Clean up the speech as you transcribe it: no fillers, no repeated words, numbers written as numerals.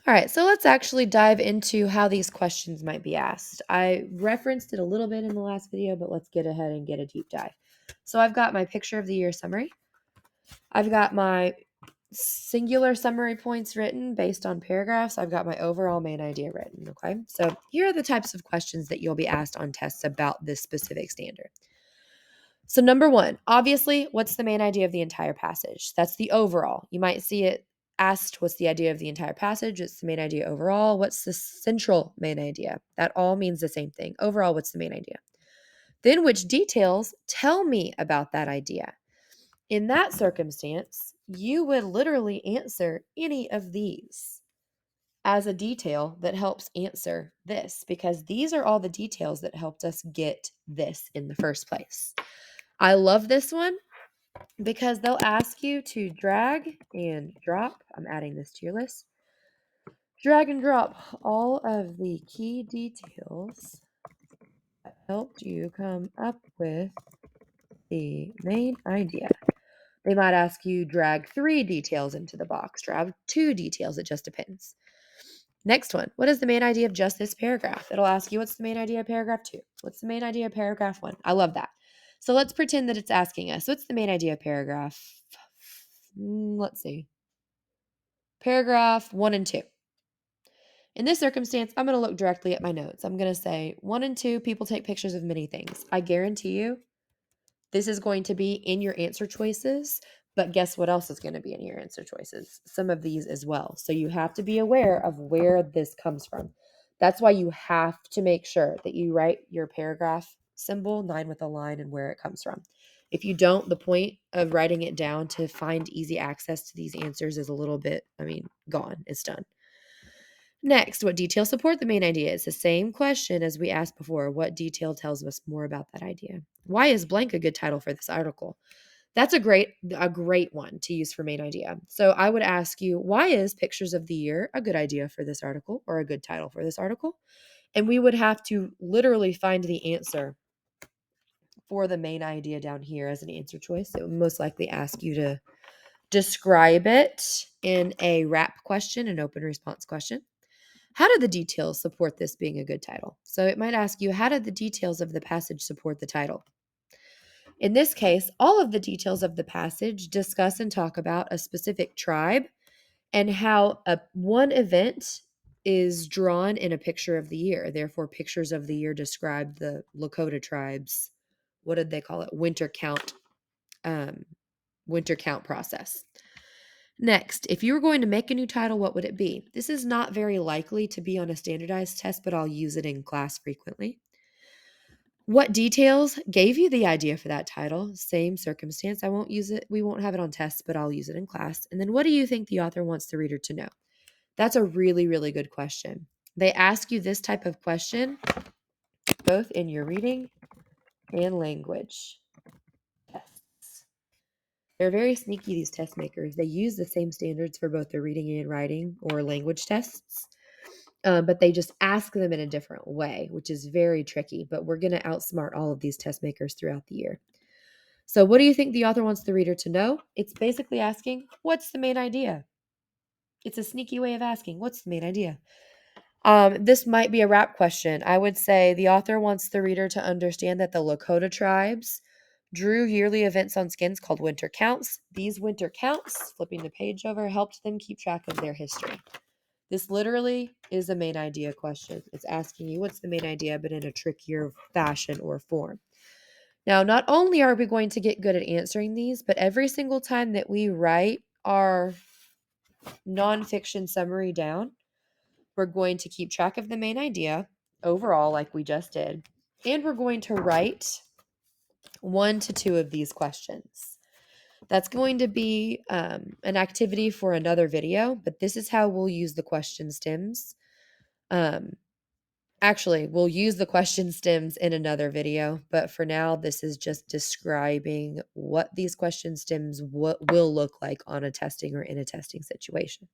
All right, so let's actually dive into how these questions might be asked. I referenced it a little bit in the last video, but let's get ahead and get a deep dive. So I've got my picture of the year summary. I've got my singular summary points written based on paragraphs. I've got my overall main idea written, okay? So here are the types of questions that you'll be asked on tests about this specific standard. So number 1, obviously, what's the main idea of the entire passage? That's the overall. You might see it asked, what's the idea of the entire passage? It's the main idea overall. What's the central main idea? That all means the same thing. Overall, what's the main idea? Then which details tell me about that idea? In that circumstance, you would literally answer any of these as a detail that helps answer this, because these are all the details that helped us get this in the first place. I love this one because they'll ask you to drag and drop. I'm adding this to your list. Drag and drop all of the key details that helped you come up with the main idea. They might ask you drag 3 details into the box, drag 2 details, it just depends. Next one, what is the main idea of just this paragraph? It'll ask you, what's the main idea of paragraph 2? What's the main idea of paragraph 1? I love that. So let's pretend that it's asking us, what's the main idea of paragraph? Let's see. Paragraph 1 and 2. In this circumstance, I'm going to look directly at my notes. I'm going to say 1 and 2, people take pictures of many things. I guarantee you this is going to be in your answer choices, but guess what else is going to be in your answer choices? Some of these as well. So you have to be aware of where this comes from. That's why you have to make sure that you write your paragraph symbol 9 with a line and where it comes from. If you don't, the point of writing it down to find easy access to these answers is a little bit, gone. It's done. Next, what details support the main idea? It's the same question as we asked before. What detail tells us more about that idea? Why is blank a good title for this article? That's a great one to use for main idea. So I would ask you, why is pictures of the year a good idea for this article or a good title for this article? And we would have to literally find the answer for the main idea down here as an answer choice. It would most likely ask you to describe it in a wrap question, an open response question. How do the details support this being a good title? So it might ask you, how do the details of the passage support the title? In this case, all of the details of the passage discuss and talk about a specific tribe and how one event is drawn in a picture of the year. Therefore, pictures of the year describe the Lakota tribes. What did they call it? Winter count process. Next, if you were going to make a new title, what would it be? This is not very likely to be on a standardized test, but I'll use it in class frequently. What details gave you the idea for that title? Same circumstance. I won't use it. We won't have it on tests, but I'll use it in class. And then what do you think the author wants the reader to know? That's a really, really good question. They ask you this type of question both in your reading and language tests. They're very sneaky, these test makers. They use the same standards for both the reading and writing or language tests. But they just ask them in a different way, which is very tricky. But we're going to outsmart all of these test makers throughout the year. So, what do you think the author wants the reader to know? It's basically asking, what's the main idea? It's a sneaky way of asking, what's the main idea? This might be a wrap question. I would say the author wants the reader to understand that the Lakota tribes drew yearly events on skins called winter counts. These winter counts, flipping the page over, helped them keep track of their history. This literally is a main idea question. It's asking you what's the main idea, but in a trickier fashion or form. Now, not only are we going to get good at answering these, but every single time that we write our nonfiction summary down, we're going to keep track of the main idea overall, like we just did, and we're going to write 1 to 2 of these questions. That's going to be an activity for another video, but this is how we'll use the question stems. Actually, we'll use the question stems in another video, but for now, this is just describing what these question stems will look like on a testing or in a testing situation.